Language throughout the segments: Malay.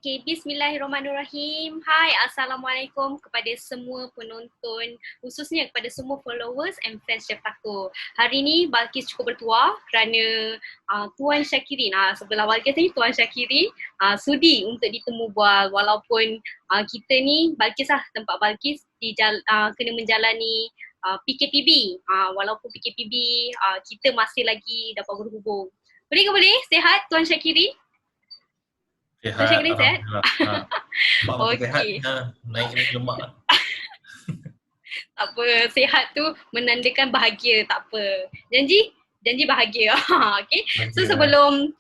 Okay, bismillahirrahmanirrahim. Hai, Assalamualaikum kepada semua penonton, khususnya kepada semua followers and fans Chef Taco. Hari ni Balqis cukup bertuah kerana Tuan Syakirin, sebelah Balqis ni Tuan Syakirin sudi untuk ditemu bual, walaupun kita ni, Balqis lah, tempat Balqis kena menjalani PKPB. Walaupun PKPB, kita masih lagi dapat berhubung. Boleh ke boleh? Sihat Tuan Syakirin? Sihat, Alhamdulillah. Okey. Naik lemak. Tak apa, sihat tu menandakan bahagia, tak apa. Janji bahagia. Okay. So sebelum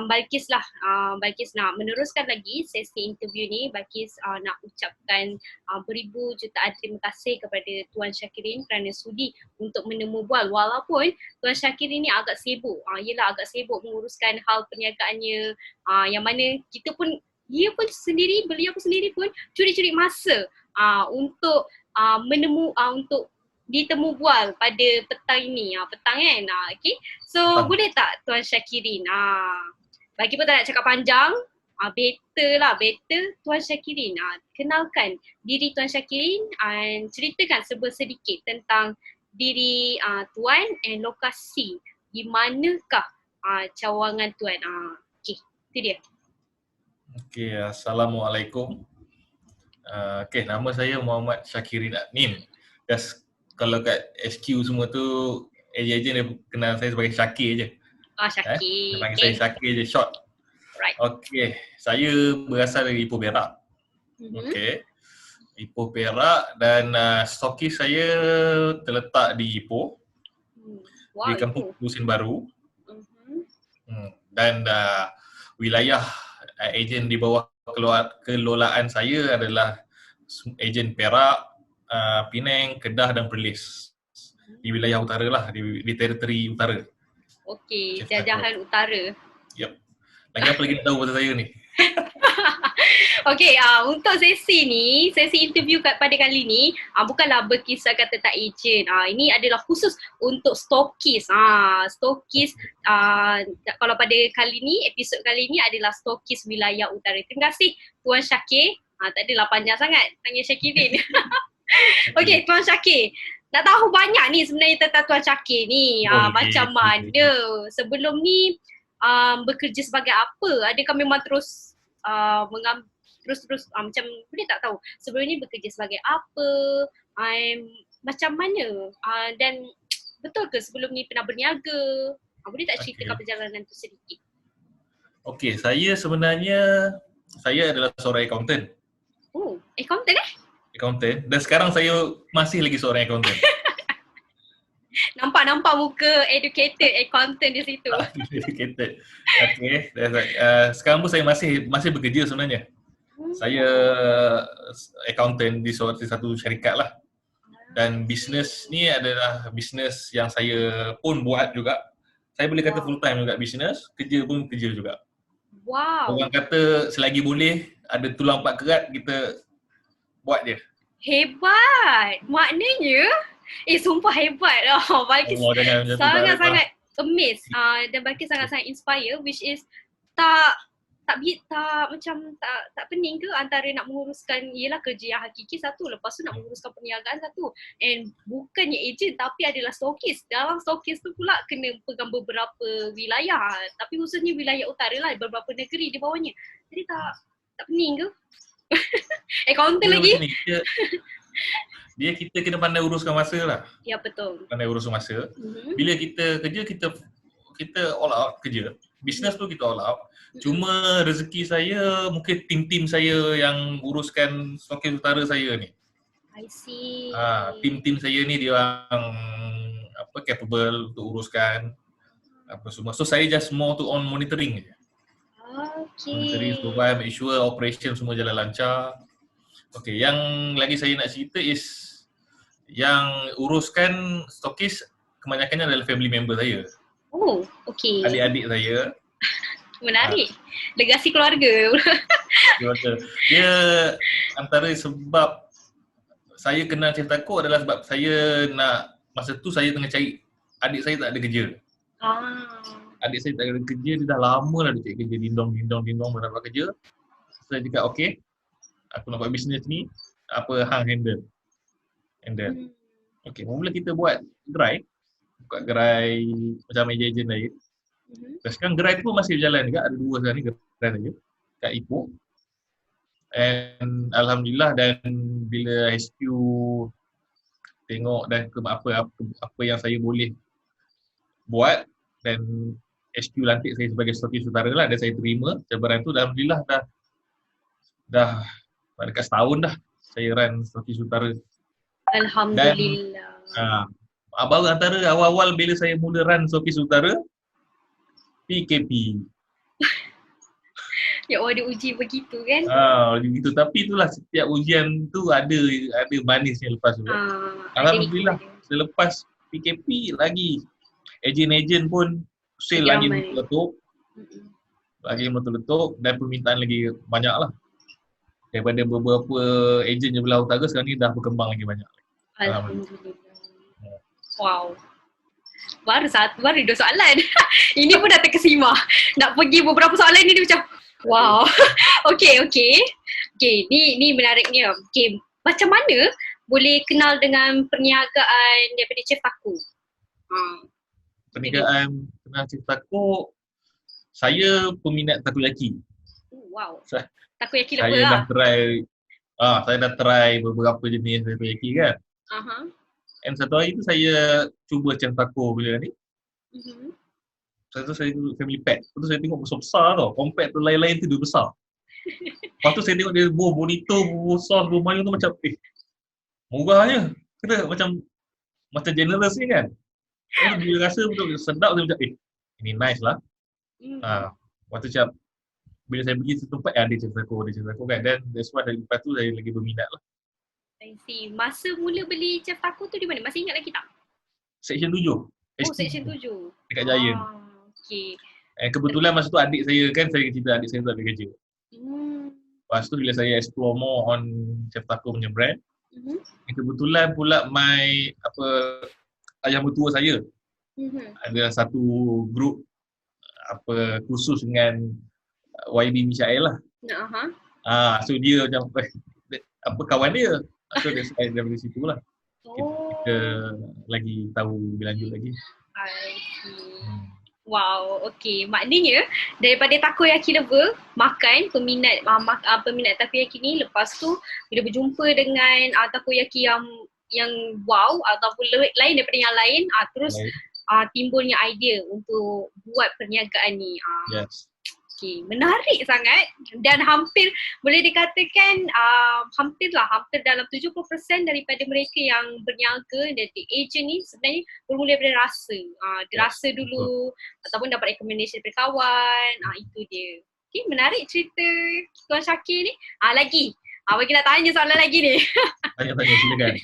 Balqis nak meneruskan lagi sesi interview ni, Balqis nak ucapkan beribu jutaan terima kasih kepada Tuan Syakirin kerana sudi untuk menemu bual, walaupun Tuan Syakirin ni agak sibuk. Agak sibuk menguruskan hal perniagaannya, yang mana beliau pun sendiri pun curi-curi masa untuk untuk ditemu bual pada petang ini, petang kan. Okay. So boleh tak Tuan Syakirin, bagi pun tak nak cakap panjang, better Tuan Syakirin kenalkan diri Tuan Syakirin dan ceritakan sedikit tentang diri Tuan and lokasi di manakah cawangan Tuan. Okay, itu dia. Okay, Assalamualaikum. Okay, nama saya Muhammad Syakirin Admin. Kalau kat SQ semua tu, ejen dia kenal saya sebagai Syakir je. Syakir. Dia panggil saya Syakir je, short. Right. Okay, saya berasal dari Ipoh Perak. Okay, Ipoh Perak dan stokis saya terletak di Ipoh. Di kampung Lusin Baru. Dan wilayah ejen di bawah kelolaan saya adalah ejen Perak, Penang, Kedah dan Perlis. Di wilayah utara lah, di teritori utara. Okey, jajahan utara. Yep. Lagi apa lagi nak tahu pasal saya ni? Okey, untuk sesi interview pada kali ni, bukanlah berkisah kata tak ejen. Ini adalah khusus untuk stokis. Stokis, kalau pada kali ni, episod kali ni adalah stokis wilayah utara. Terima kasih Tuan Syakir. Tak adalah panjang sangat, panggil Syakirin. Okey, Tuan Syakir. Nak tahu banyak ni sebenarnya tentang Tuan Syakir ni. Macam mana sebelum ni bekerja sebagai apa? Adakah memang terus macam boleh tak tahu sebelum ni bekerja sebagai apa? Macam mana? Dan betul ke sebelum ni pernah berniaga? Boleh tak ceritakan perjalanan tu sedikit? Okey, saya adalah seorang accountant. Oh, accountant Accountant, dan sekarang saya masih lagi seorang accountant. Nampak muka educated accountant di situ. Educated. Okay. Sekarang pun saya masih bekerja sebenarnya. Saya accountant di satu syarikat lah. Dan bisnes ni adalah bisnes yang saya pun buat juga. Saya boleh kata full time juga bisnes, kerja pun kerja juga. Wow. Orang kata selagi boleh ada tulang empat kerat, kita buat je. Hebat. Maknanya sumpah hebat lah. Balqis sangat-sangat amazed dan Balqis sangat-sangat inspire, which is tak pening ke antara nak menguruskan kerja yang hakiki satu, lepas tu nak menguruskan perniagaan satu, and bukannya ejen tapi adalah stokis. Dalam stokis tu pula kena pegang beberapa wilayah, tapi khususnya wilayah utara lah, beberapa negeri di bawahnya. Jadi tak pening ke? Accountant lagi? Kita kena pandai uruskan masa lah. Ya, betul. Pandai uruskan masa. Bila kita kerja, kita all out kerja. Bisnes tu kita all out. Cuma rezeki saya, mungkin tim-tim saya yang uruskan stokis utara saya ni. I see. Tim-tim saya ni dia orang capable untuk uruskan apa semua. So saya just more to on monitoring je. Monitoring, Okay. supervise, make sure operation semua jalan lancar. Okay, yang lagi saya nak cerita is yang uruskan stokis kebanyakannya adalah family member saya. Oh, okay. Adik-adik saya. Menarik. Legasi keluarga. Dia antara sebab saya kenal Chef Taco adalah sebab saya nak, masa tu saya tengah cari, adik saya tak ada kerja. Adik saya tak ada kerja, dia dah lama dah dia cari kerja, dindong, dah dapat kerja. Saya cakap, okay, aku nak buat bisnes ni, apa hang handle. Okay, mula kita buat gerai, buka gerai macam ejen-ejen lain. Dan sekarang gerai tu masih berjalan juga, ada 2 sekarang ni gerai saja kat Ipoh. And Alhamdulillah, dan bila HQ tengok dan apa yang saya boleh buat, dan HQ lantik saya sebagai stokis utara lah, dan saya terima cabaran tu. Alhamdulillah dah dekat setahun dah saya run stokis utara. Alhamdulillah. Dan baru antara awal-awal bila saya mula run stokis utara, PKP. Ya Allah, dia uji begitu kan? Begitu. Tapi itulah, setiap ujian tu ada manisnya lepas tu. Alhamdulillah, selepas PKP lagi ejen-ejen pun sale lagi meletup. Dan permintaan lagi banyak lah. Daripada beberapa ejen yang belah utara, sekarang ni dah berkembang lagi banyak. Alhamdulillah. Wow. Baru 2 soalan. Ini pun dah terkesima. Nak pergi beberapa soalan ni dia macam wow. Okay. Ni menariknya. Okay, macam mana boleh kenal dengan perniagaan daripada Chef Taco? Perniagaan kenal Chef Taco, saya peminat takoyaki. Wow. Takoyaki lepas lah. Saya dah try beberapa jenis takoyaki kan. And satu hari tu saya cuba Chef Taco bila ni. Saya duduk family pack. Lepas tu saya tengok besar-besar tau. Compared tu lain-lain tu dia besar. Lepas tu saya tengok dia buah bonito, buah sos, buah mayo tu macam murahnya. Kena macam generous ni kan. Lepas tu bila rasa betul sedap, saya macam ini nice lah. Lepas tu macam bila saya pergi satu tempat ada Chef Taco kan. Dan that's why dari lepas tu saya lagi berminat lah. I see. Masa mula beli Chef Taco tu di mana? Masih ingat lagi tak? Section 7. Section 7. Dekat Giant. Okay. Kebetulan masa tu adik saya kan, saya cerita adik saya tu ada kerja. Lepas tu bila saya explore more on Chef Taco punya brand, kebetulan pula ayah mertua saya ada satu group khusus dengan YB Mishael lah. So dia macam kawan dia. So dia saya dari situ lah. Kita lagi tahu lebih lanjut lagi. I see. Wow, okay. Maknanya daripada takoyaki lover, makan peminat takoyaki ni, lepas tu bila berjumpa dengan takoyaki yang wow ataupun lain daripada yang lain, terus timbulnya idea untuk buat perniagaan ni. Yes. Okay, menarik sangat dan hampir boleh dikatakan hampir dalam 70% daripada mereka yang berniaga dari ejen ni sebenarnya bermula daripada rasa. Dia rasa dulu ataupun dapat rekomendasi daripada kawan. Itu dia. Okay, menarik cerita Tuan Syakir ni. Lagi. Bagi nak tanya soalan lagi ni. Tanya silakan.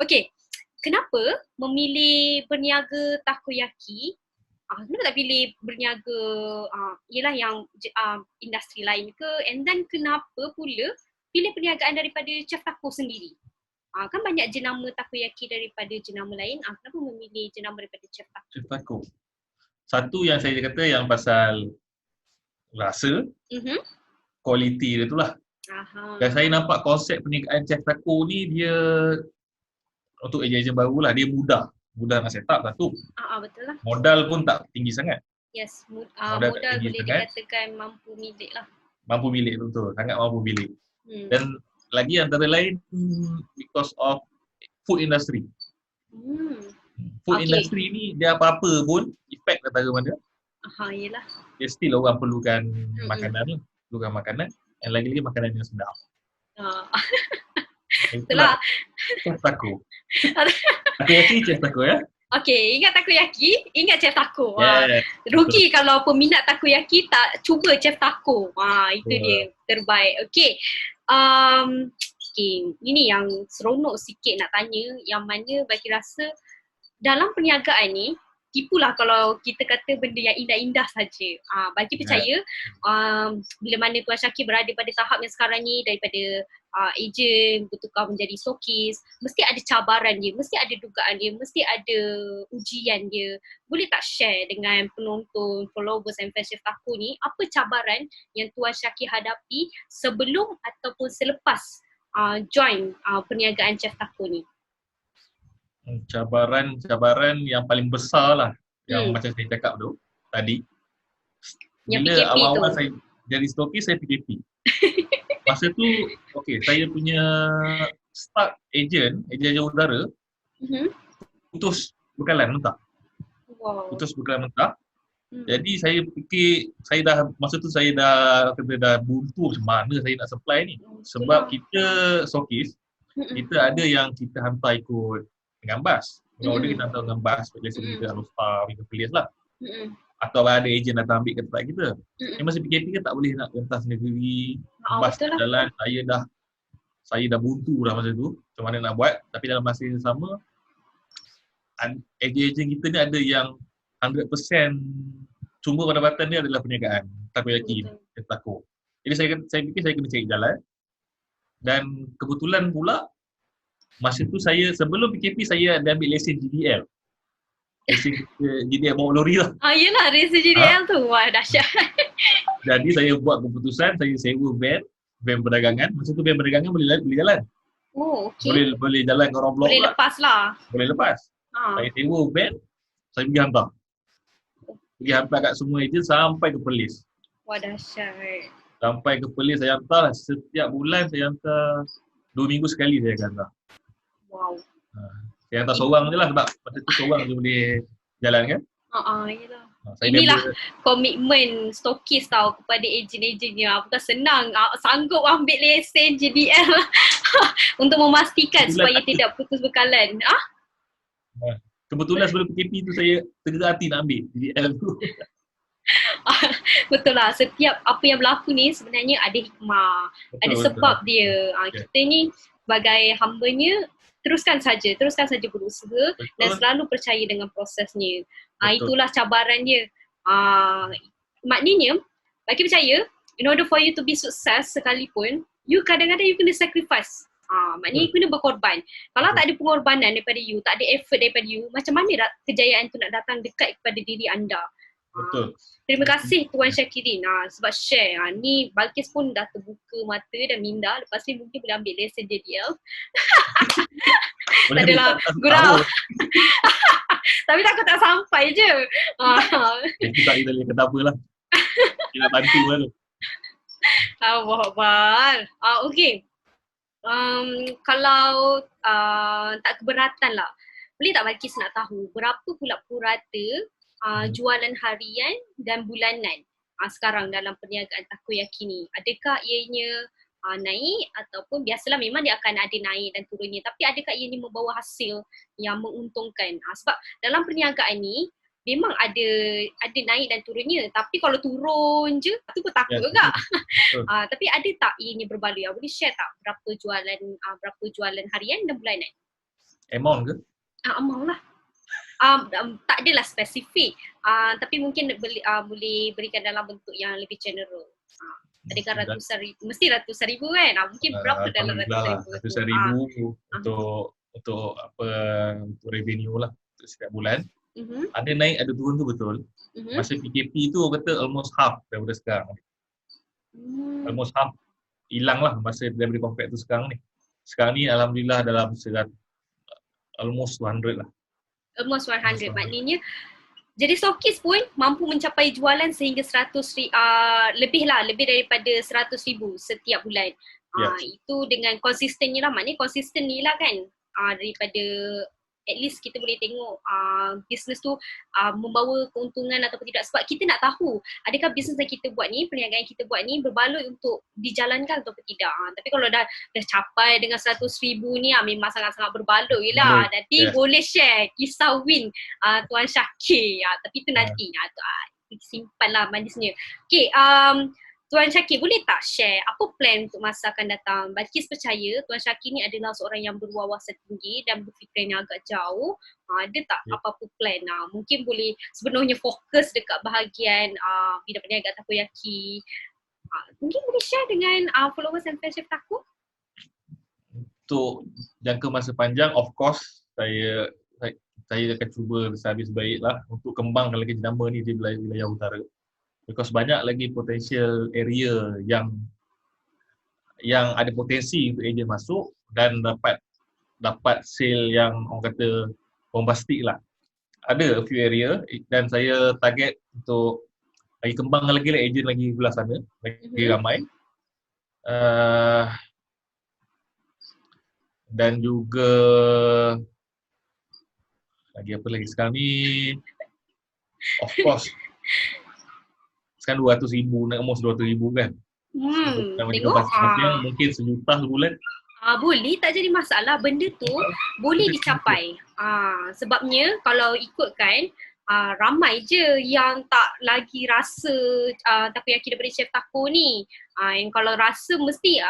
Okay, kenapa memilih berniaga takoyaki? Kenapa tak pilih berniaga ialah yang industri lain ke? And then kenapa pula pilih perniagaan daripada Chef Taco sendiri? Kan banyak jenama takoyaki daripada jenama lain. Kenapa memilih jenama daripada Chef Taco? Chef Taco. Satu yang saya kata yang pasal rasa, kualiti dia tu lah. Dan saya nampak konsep perniagaan Chef Taco ni dia untuk ejen-ejen baru lah, dia mudah nak set up satu. Betul lah. Modal pun tak tinggi sangat. Yes, modal boleh dikatakan mampu milik lah. Mampu milik, betul. Sangat mampu milik. Dan lagi antara lain because of food industry. Food industry ni dia apa-apa pun efek datang mana. Yelah. Dia still orang perlukan makanan, and lagi-lagi makanan yang sedap. Itulah Chef Taco. Takoyaki Chef Taco ya. Okay, ingat takoyaki, ingat chef taco. Yes. Rugi kalau peminat takoyaki tak cuba chef taco. Itu dia, terbaik. Okay. Okay, ini yang seronok sikit nak tanya, yang mana bagi rasa dalam perniagaan ni, tipulah kalau kita kata benda yang indah-indah saja. Bagi percaya, bila mana Tuan Syakir berada pada tahap yang sekarang ni, daripada ejen bertukar menjadi stokis, mesti ada cabaran dia, mesti ada dugaan dia, mesti ada ujian dia. Boleh tak share dengan penonton, followers and fans Chef Taco ni, apa cabaran yang Tuan Syakir hadapi sebelum ataupun selepas join perniagaan Chef Taco ni? Cabaran yang paling besar lah yang macam saya cakap tu tadi, yang bila PKP awal-awal tu. saya jadi stokis, saya PKP. Masa tu saya punya start ejen udara putus bekalan mentah. Putus bekalan mentah. Jadi saya fikir, masa tu saya dah buntu macam mana saya nak supply ni. Sebab kita stokis, kita ada yang kita hantar ikut dengan bas. Order kita hantar dengan bas, biasa kita Alostar, kita Pelis lah. Atau ada ejen datang ambil ke tempat kita. Masa PKP kan tak boleh nak rentas sendiri, bas jalan, saya dah buntu dah masa tu, macam mana nak buat. Tapi dalam masa yang sama, ejen kita ni ada yang 100% sumber pendapatan dia adalah perniagaan takoyaki, taco. Jadi saya fikir saya kena cari jalan. Dan kebetulan pula masa tu saya, sebelum PKP saya ada ambil lesen GDL. Lesen GDL bawa lori lah. Yelah, lesen GDL tu. Wah, dahsyat. Jadi saya buat keputusan, saya sewa van perdagangan. Masa tu van perdagangan boleh jalan. Oh, okey. Boleh jalan ke orang blok. Boleh lepas lah. Boleh lepas. Saya sewa van, saya pergi hantar. Pergi hantar kat semua ejen sampai ke Perlis. Wah, dahsyat. Sampai ke Perlis saya hantar, setiap bulan saya hantar 2 minggu sekali saya akan hantar. Wow. Saya hantar seorang je lah sebab masa tu seorang je boleh jalan kan. Yelah. Inilah komitmen stokis tau kepada ejen-ejennya. Bukan senang sanggup ambil lesen JDL untuk memastikan supaya tidak putus bekalan. Kebetulan sebelum PKP tu saya tergerak hati nak ambil JDL tu. Betul lah, setiap apa yang berlaku ni sebenarnya ada hikmah, ada sebab dia. Kita ni sebagai hambanya teruskan saja berusaha dan selalu percaya dengan prosesnya. Itulah cabaran dia. Maknanya, bagi percaya, in order for you to be sukses sekalipun, you kadang-kadang you kena sacrifice. Maknanya you kena berkorban. Kalau tak ada pengorbanan daripada you, tak ada effort daripada you, macam mana kejayaan tu nak datang dekat kepada diri anda? Betul. Terima kasih Tuan Syakirin sebab share. Ni Balkis pun dah terbuka mata dan minda. Lepas ni mungkin boleh ambil lesen JDL. Tak adalah gurau. Tapi takut tak sampai je. Kita boleh kata apalah. Kita bantu lah tu. Allahuakbar. Okay. Kalau tak keberatan lah, boleh tak Balkis nak tahu berapa pula purata jualan harian dan bulanan sekarang dalam perniagaan takoyaki ni? Adakah ianya naik ataupun biasalah memang dia akan ada naik dan turunnya, tapi adakah ianya membawa hasil yang menguntungkan? Sebab dalam perniagaan ni memang ada naik dan turunnya, tapi kalau turun je tu pun takut juga. Tapi ada tak ianya berbaloi? Boleh share tak berapa jualan harian dan bulanan? Amount ke? Amount lah. Tak adalah spesifik, tapi mungkin boleh berikan dalam bentuk yang lebih general. Adakah ratusan ribu? Mesti ratusan ribu kan? Mungkin berapa dalam ratusan ribu? Ratusan ribu untuk revenue lah untuk setiap bulan. Ada naik, ada turun tu betul. Masa PKP tu kata almost half daripada sekarang. Almost half hilang lah masa daripada compact tu sekarang ni. Sekarang ni alhamdulillah dalam almost 100 lah. Almost 100. Maknanya jadi stokis pun mampu mencapai jualan sehingga 100 lebih daripada 100,000 setiap bulan. Itu dengan konsistennya lah. Maknanya konsisten ni lah kan, daripada at least kita boleh tengok business tu membawa keuntungan ataupun tidak, sebab kita nak tahu adakah bisnes yang kita buat ni, perniagaan yang kita buat ni berbaloi untuk dijalankan ataupun tidak. Tapi kalau dah capai dengan 100,000 ni memang sangat-sangat berbaloi lah. Nanti boleh share kisah win Tuan Syakir, tapi tu nanti simpan lah manisnya. Okay, Tuan Syakir, boleh tak share apa plan untuk masa akan datang? Balkis percaya Tuan Syakir ni adalah seorang yang berwawasan tinggi dan berfikiran yang agak jauh. Ada tak apa-apa plan? Mungkin boleh sebenarnya fokus dekat bahagian bidang perniagaan takoyaki. Mungkin boleh share dengan followers and fans Chef Taco? Untuk jangka masa panjang, of course, saya akan cuba sehabis baik lah untuk kembangkan lagi jenama ni di wilayah utara. Because banyak lagi potential area yang ada potensi untuk ejen masuk dan dapat sale yang orang kata bombastik lah. Ada a few area dan saya target untuk lagi kembangkan lagi lah ejen lagi belah sana, lagi ramai. Dan juga lagi apa lagi sekarang ni, of course sekarang 200,000, nak almost 200,000 kan. Tengok mungkin sejuta sebulan. Boleh, tak jadi masalah. Benda tu boleh dicapai. Sebabnya kalau ikutkan ramai je yang tak lagi rasa takoyaki daripada Chef Taco ni. Yang kalau rasa mesti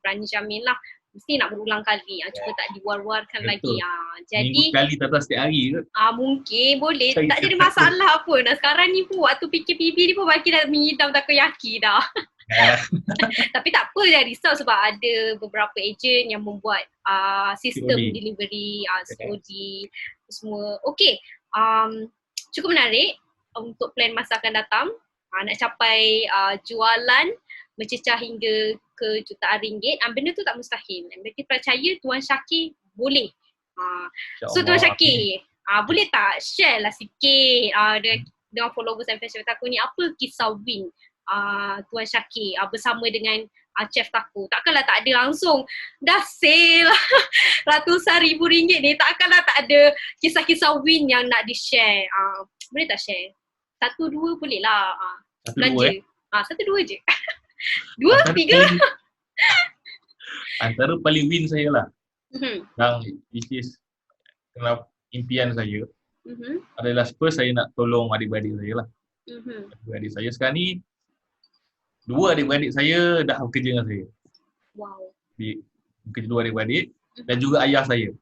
berani jamin lah, mesti nak berulang kali. Cuba tak diwar-warkan lagi. Jadi minggu sekali tak setiap hari ke? Mungkin boleh. Tak jadi masalah pun. Sekarang ni pun waktu PKPB ni pun makin dah mengidam takoyaki dah. Tapi tak apa, jangan risau sebab ada beberapa ejen yang membuat sistem COD. delivery, COD semua. Okay, cukup menarik untuk plan masa akan datang. Nak capai jualan mencecah hingga ke jutaan ringgit. Benda tu tak mustahil. Mereka percaya Tuan Syakir boleh. So Tuan Syakir, boleh tak share lah sikit dengan followers dan fans Chef Taco ni, apa kisah win Tuan Syakir bersama dengan Chef Taco? Takkanlah tak ada langsung dah sale ratusan ribu ringgit ni, takkanlah tak ada kisah-kisah win yang nak di-share. Boleh tak share? 1-2 boleh lah. Belanja. 1-2 je. 2, 3. Antara paling win saya lah. Yang which is impian saya adalah first saya nak tolong adik-beradik saya lah. Adik-beradik saya sekarang ni, 2 adik-beradik saya dah bekerja dengan saya. Wow. Bekerja 2 adik-beradik dan juga ayah saya.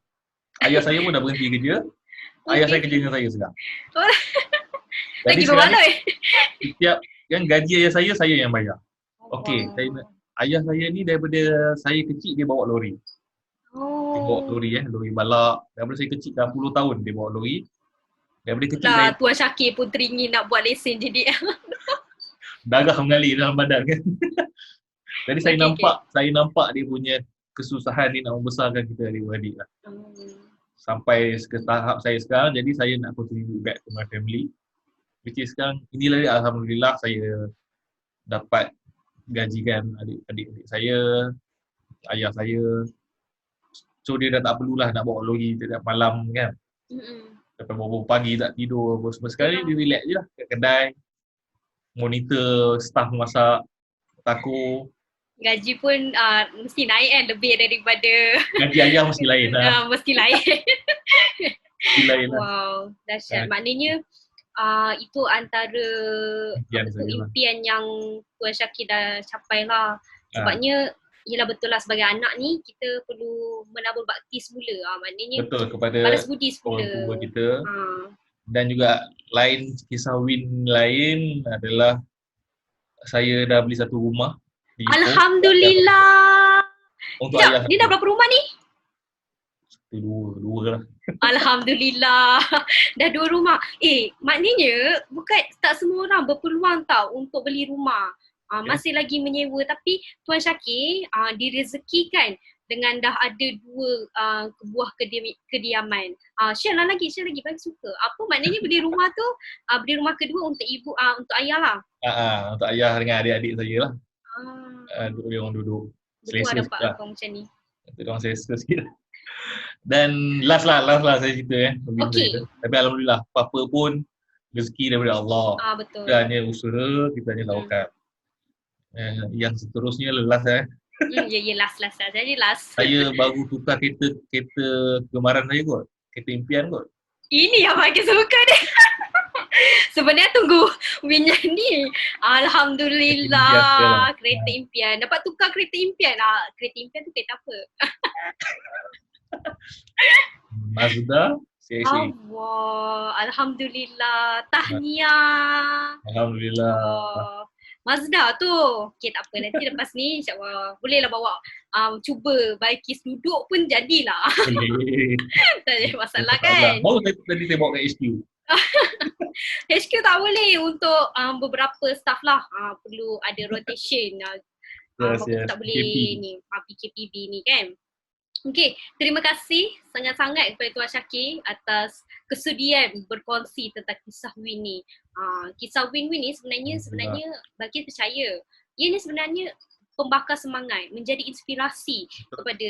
Ayah saya pun dah berhenti kerja. Ayah saya kerja dengan saya sekarang. Lagi berbaloi. Setiap yang gaji ayah saya yang bayar. Okey, ayah saya ni daripada saya kecil dia bawa lori. Dia bawa lori lori balak. Daripada saya kecil dah 10 tahun dia bawa lori. Daripada kecil saya Tuan Syakir pun teringin nak buat lesen jadi. Darah mengalir dalam badan kan. Jadi saya nampak dia punya kesusahan ni nak membesarkan kita adik-beradik lah. Sampai ke tahap saya sekarang, jadi saya nak contribute back to my family. Which is sekarang, inilah dia, alhamdulillah saya dapat gajikan adik-adik saya, ayah saya. So dia dah tak perlulah nak bawa lori setiap malam kan. Sampai beberapa pagi tak tidur apa semua. Sekarang dia relax je lah kat kedai. Monitor staff masak, taco. Gaji pun mesti naik kan, lebih daripada gaji ayah mesti lain lah. Mesti lain. Mesti lain lah. Wow, dahsyat. Maknanya itu antara impian yang Tuan Syakir dah capai lah. Sebabnya yelah, betul lah, sebagai anak ni kita perlu menabur bakti semula. Maknanya betul, kepada balas budi semula orang tua kita. Dan juga kisah win lain adalah saya dah beli satu rumah di Alhamdulillah. Untuk ayah. Dia dah berapa rumah ni? Dua lah. Alhamdulillah. Dah 2 rumah. Maknanya bukan tak semua orang berpeluang tau untuk beli rumah. Masih lagi menyewa. Tapi Tuan Syakir direzekikan dengan dah ada 2 buah kediaman. Share lagi, bagi suka. Apa maknanya beli rumah tu? Beli rumah kedua untuk ibu, untuk ayah lah. Untuk ayah dengan adik-adik saya lah. Dia orang duduk selesa sikit lah. Macam ni. Dia orang selesa sikit lah. Dan last lah saya cerita lebih Okey. cerita. Tapi alhamdulillah apa-apa pun rezeki daripada Allah. Betul. Kita hanya usaha, kita hanya tawakal. Yang seterusnya last Ya, last. Jadi last. Saya baru tukar kereta kegemaran saya kot. Kereta impian kot. Ini yang paling suka dia. Sebenarnya tunggu Winyan ni. Alhamdulillah. Kereta impian. Dapat tukar kereta impian. Kereta impian tu kereta apa? Mazda CX-8. Alhamdulillah. Tahniah. Alhamdulillah. Mazda tu. Okay, tak apa. Nanti lepas ni insyaAllah bolehlah bawa cuba Balqis duduk pun jadilah. Boleh. Tak ada masalah kan? Baru tadi saya bawa kat HQ. HQ tak boleh untuk beberapa staff lah. Perlu ada rotation. Tak boleh ni PKPB ni kan. Okey, terima kasih sangat-sangat kepada Tuan Syakir atas kesudian berkongsi tentang kisah Win ni. Kisah Win ni sebenarnya bagi percaya. Ia ni sebenarnya pembakar semangat, menjadi inspirasi kepada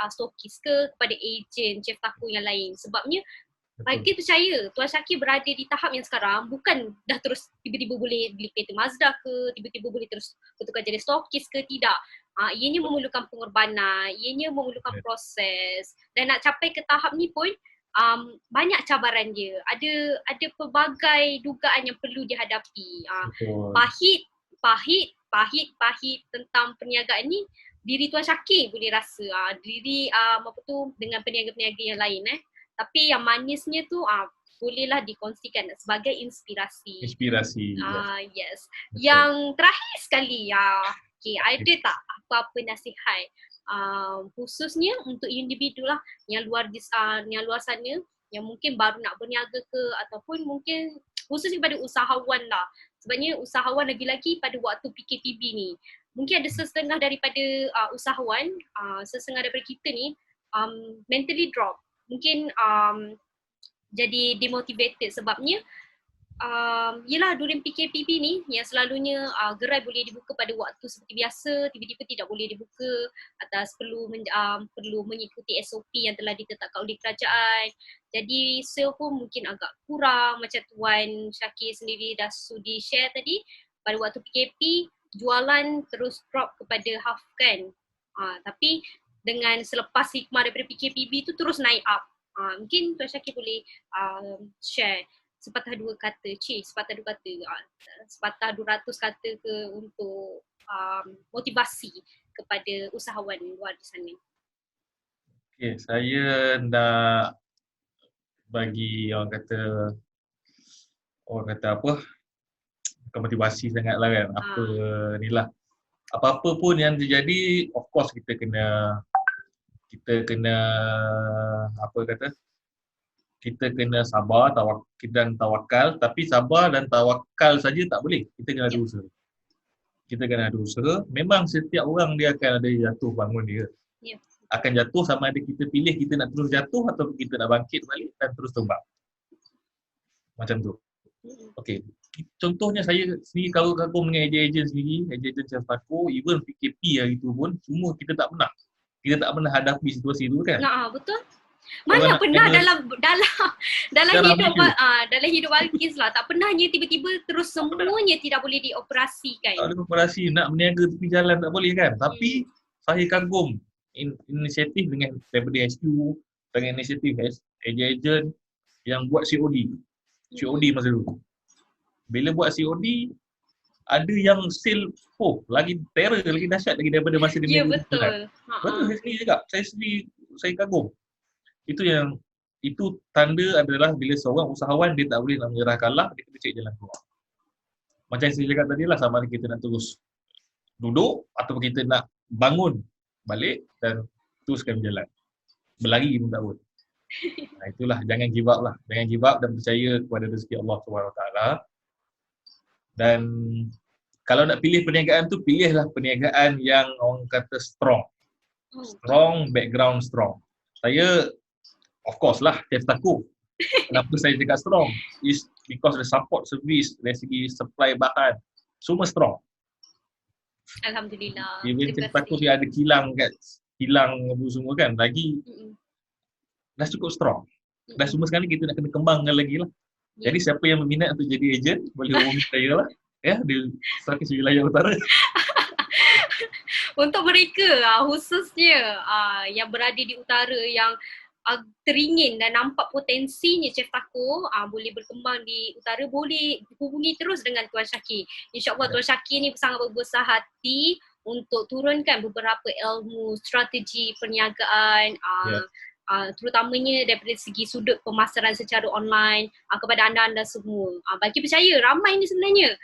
stokis kepada ejen, chef taku yang lain. Sebabnya bagi percaya Tuan Syakir berada di tahap yang sekarang bukan dah terus tiba-tiba boleh beli kereta Mazda ke, tiba-tiba boleh terus bertukar jadi stokis ke, tidak. Ianya memerlukan pengorbanan, ianya memerlukan proses dan nak capai ke tahap ni pun banyak cabaran dia. Ada pelbagai dugaan yang perlu dihadapi. Pahit tentang perniagaan ni diri Tuan Syakir boleh rasa. Dengan peniaga-peniaga yang lain Tapi yang manisnya tu bolehlah dikongsikan sebagai inspirasi. Yes. Betul. Yang terakhir sekali ada tak apa-apa nasihat khususnya untuk individu lah yang luar sana yang mungkin baru nak berniaga ke ataupun mungkin khusus kepada usahawan lah. Sebabnya usahawan lagi-lagi pada waktu PKPB ni mungkin ada setengah daripada usahawan, setengah daripada kita ni mentally drop. Mungkin jadi demotivated sebabnya yelah during PKPB ni yang selalunya gerai boleh dibuka pada waktu seperti biasa, tiba-tiba tidak boleh dibuka atas perlu mengikuti SOP yang telah ditetapkan oleh kerajaan. Jadi sale pun mungkin agak kurang macam Tuan Syakir sendiri dah sudi share tadi. Pada waktu PKP jualan terus drop kepada half kan. Tapi dengan selepas hikmah daripada PKPB tu terus naik up. Mungkin Tuan Syakir boleh share sepatah dua kata sepatah 200 kata ke untuk motivasi kepada usahawan luar di sana. Okay, saya nak bagi orang kata apa, motivasi sangat lah kan. Apa-apa pun yang terjadi, of course kita kena sabar dan tawakal, tapi sabar dan tawakal saja tak boleh. Kita kena ada usaha. Memang setiap orang dia akan ada jatuh bangun dia. Akan jatuh sama ada kita pilih kita nak terus jatuh atau kita nak bangkit balik dan terus terbang. Macam tu. Okey. Contohnya saya sendiri kagum dengan ejen-ejen sendiri, ejen-ejen chef taku, even PKP hari tu pun semua kita tak pernah hadapi situasi tu kan. Betul. Mana pernah dalam hidup Balqis lah, tak pernahnya tiba-tiba terus semuanya tidak boleh dioperasikan. Tak boleh operasi, nak berniaga tepi jalan tak boleh kan. Tapi saya kagum inisiatif daripada HQ, dengan inisiatif ejen-ejen yang buat COD masa dulu. Bila buat COD, ada yang sale lagi terror, lagi dahsyat lagi daripada masa dia betul. Betul, saya sendiri juga. Saya kagum. Itu tanda adalah bila seorang usahawan dia tak boleh nak menyerah kalah, dia kena cari jalan keluar. Macam yang saya cakap tadi lah, sama ada kita nak terus duduk atau kita nak bangun balik dan teruskan berjalan. Berlari pun tak boleh. Itulah, jangan give up lah. Jangan give up dan percaya kepada rezeki Allah SWT. Dan kalau nak pilih perniagaan tu, pilihlah perniagaan yang orang kata strong. Strong, background strong. Saya of course lah, chef taku. Kenapa saya cakap strong? Is because the support service dari segi supply bahan semua strong. Alhamdulillah. Even chef taku dia ada kilang apa semua kan. Lagi dah cukup strong. Dah semua sekali kita nak kena kembangkan lagi lah. Jadi siapa yang berminat untuk jadi ejen, boleh hubungi saya lah. Ya, di Stokis Wilayah Utara. Untuk mereka khususnya yang berada di utara yang teringin dan nampak potensinya Chef Taco boleh berkembang di utara, boleh hubungi terus dengan Tuan Syakir. InsyaAllah Tuan Syakir ni sangat berbesar hati untuk turunkan beberapa ilmu strategi perniagaan terutamanya daripada segi sudut pemasaran secara online kepada anda-anda semua. Bagi percaya ramai ni sebenarnya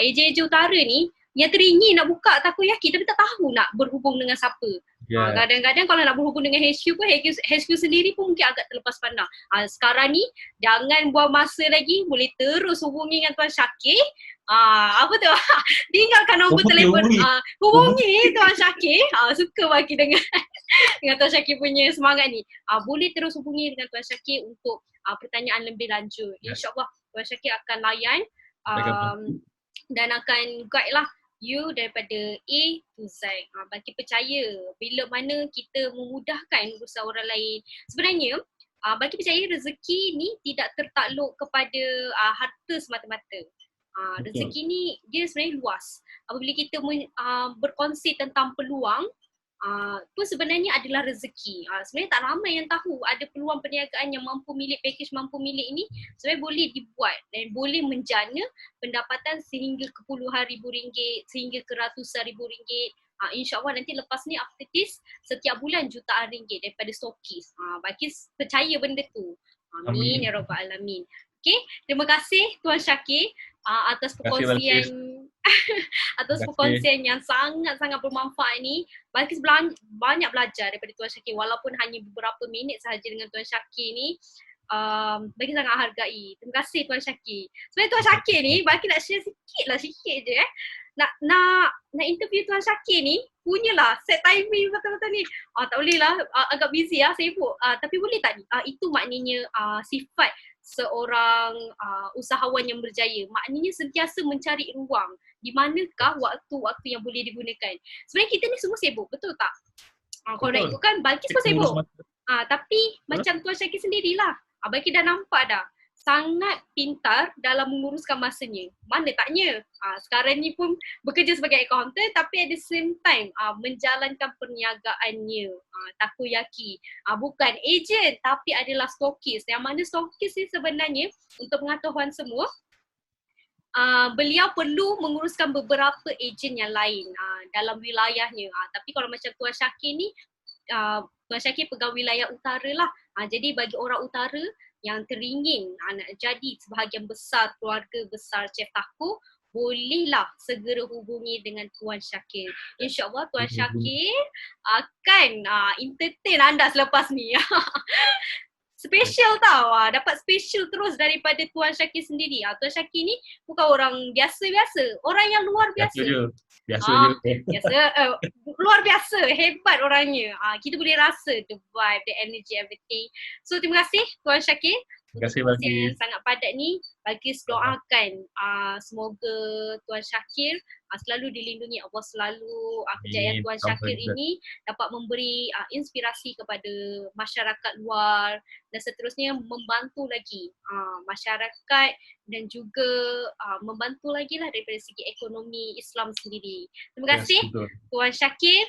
ejen-ejen utara ni yang teringin nak buka takoyaki tapi tak tahu nak berhubung dengan siapa. Kadang-kadang kalau nak berhubung dengan HQ pun, HQ sendiri pun mungkin agak terlepas pandang. Sekarang ni jangan buang masa lagi, boleh terus hubungi dengan Tuan Syakir. Apa tu? Tinggalkan nombor telefon. Hubungi Tuan Syakir. Suka bagi dengan Tuan Syakir punya semangat ni. Boleh terus hubungi dengan Tuan Syakir untuk pertanyaan lebih lanjut. InsyaAllah Tuan Syakir akan layan dan akan guide lah you daripada A to Z. Bagi percaya bila mana kita memudahkan urusan orang lain. Sebenarnya bagi percaya rezeki ni tidak tertakluk kepada harta semata-mata. Rezeki ni dia sebenarnya luas. Apabila kita berkongsi tentang peluang, pun sebenarnya adalah rezeki. Sebenarnya tak ramai yang tahu ada peluang perniagaan yang mampu milik, package mampu milik ini sebenarnya boleh dibuat dan boleh menjana pendapatan sehingga ke puluhan ribu ringgit, sehingga ke ratusan ribu ringgit. InsyaAllah nanti lepas ni after this setiap bulan jutaan ringgit daripada stokis. Bagi percaya benda tu. Amin ya rabbal alamin. Okay, terima kasih Tuan Syakir atas perkongsian perkongsian yang sangat-sangat bermanfaat ni. Balkis banyak belajar daripada Tuan Syakir walaupun hanya beberapa minit sahaja dengan Tuan Syakir ni. Bagi sangat hargai. Terima kasih Tuan Syakir. Sebenarnya Tuan Syakir ni Balkis nak share sikit je nak interview Tuan Syakir ni punyalah set timing betul-betul ni. Tak boleh lah, agak busy sibuk. Tapi boleh tak ni? Itu maknanya sifat seorang usahawan yang berjaya. Maknanya sentiasa mencari ruang di manakah waktu-waktu yang boleh digunakan. Sebenarnya kita ni semua sibuk, betul tak? Kalau nak ikutkan, Balkis pun sibuk. Tapi macam Tuan Syakir sendirilah. Balkis dah nampak dah. Sangat pintar dalam menguruskan masanya. Mana taknya. Sekarang ni pun bekerja sebagai accountant tapi at the same time menjalankan perniagaannya. Takoyaki. Bukan ejen tapi adalah stokis. Yang mana stokis ni sebenarnya untuk pengetahuan semua, beliau perlu menguruskan beberapa ejen yang lain dalam wilayahnya. Tapi kalau macam Tuan Syakir ni, Tuan Syakir pegang wilayah utara lah. Jadi bagi orang utara yang teringin nak jadi sebahagian besar keluarga besar Chef Taco, bolehlah segera hubungi dengan Tuan Syakir. InsyaAllah Tuan Syakir akan entertain anda selepas ni. Special tau, dapat special terus daripada Tuan Syakir sendiri. Tuan Syakir ni bukan orang biasa-biasa, orang yang luar biasa. Biasa. Luar biasa, hebat orangnya. Kita boleh rasa the vibe, the energy, everything. So terima kasih Tuan Syakir. Terima kasih Balkis. Sangat padat ni. Balkis doakan semoga Tuan Syakir selalu dilindungi Allah, selalu kejayaan Tuan Syakir ini dapat memberi inspirasi kepada masyarakat luar dan seterusnya membantu lagi masyarakat dan juga membantu lagi lah daripada segi ekonomi Islam sendiri. Terima kasih Tuan Syakir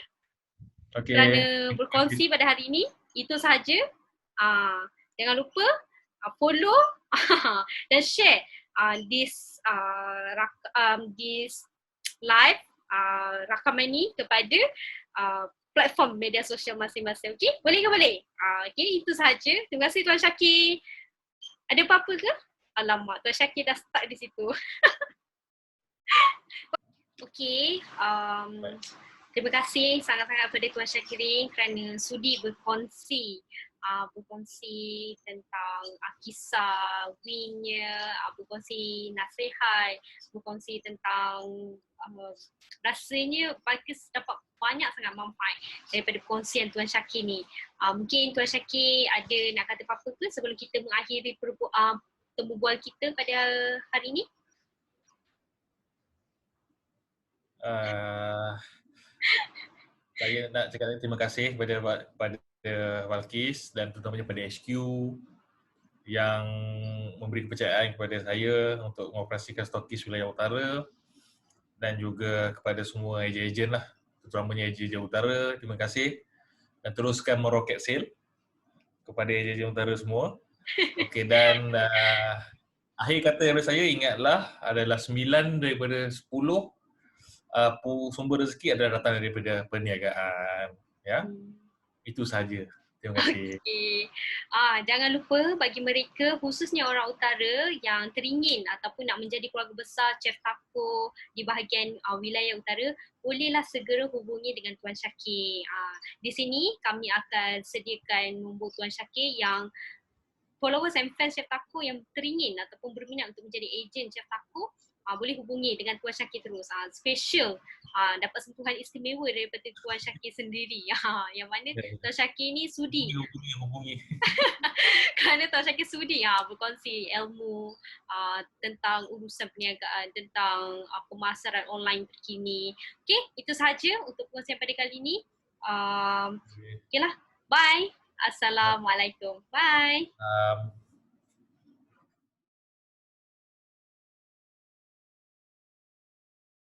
kerana berkongsi pada hari ini. Itu sahaja. Jangan lupa follow dan share this live rakaman ni kepada platform media sosial masing-masing. Okey? Boleh ke boleh? Okey, itu sahaja. Terima kasih Tuan Syakir. Ada apa-apa ke? Alamak, Tuan Syakir dah start di situ. Okey, terima kasih sangat-sangat kepada Tuan Syakir kerana sudi berkongsi tentang kisah win-nya, berkongsi nasihat, berkongsi tentang rasanya Balkis dapat banyak sangat manfaat daripada perkongsian Tuan Syakir ni. Mungkin Tuan Syakir ada nak kata apa-apa ke sebelum kita mengakhiri temu bual kita pada hari ini? saya nak cakap terima kasih kepada Balkis dan terutamanya pada HQ yang memberi kepercayaan kepada saya untuk mengoperasikan stokis wilayah utara dan juga kepada semua ejen-ejen lah, terutamanya ejen-ejen utara. Terima kasih dan teruskan meroket sale kepada ejen-ejen utara semua. Okey, dan akhir kata daripada saya, ingatlah adalah 9 daripada 10 sumber rezeki adalah datang daripada perniagaan. Ya, itu sahaja. Terima kasih. Okay. Jangan lupa bagi mereka, khususnya orang utara yang teringin ataupun nak menjadi keluarga besar chef taco di bahagian wilayah utara, bolehlah segera hubungi dengan Tuan Syakir. Di sini kami akan sediakan nombor Tuan Syakir yang followers and fans Chef Taco yang teringin ataupun berminat untuk menjadi ejen Chef Taco, boleh hubungi dengan Tuan Syakir terus. Special dapat sentuhan istimewa daripada Tuan Syakir sendiri. Yang mana Tuan Syakir ni sudi. Hubungi. Kerana Tuan Syakir sudi berkongsi ilmu tentang urusan perniagaan, tentang pemasaran online terkini. Okay, itu sahaja untuk perkongsian pada kali ini. Okay lah, bye. Assalamualaikum. Bye.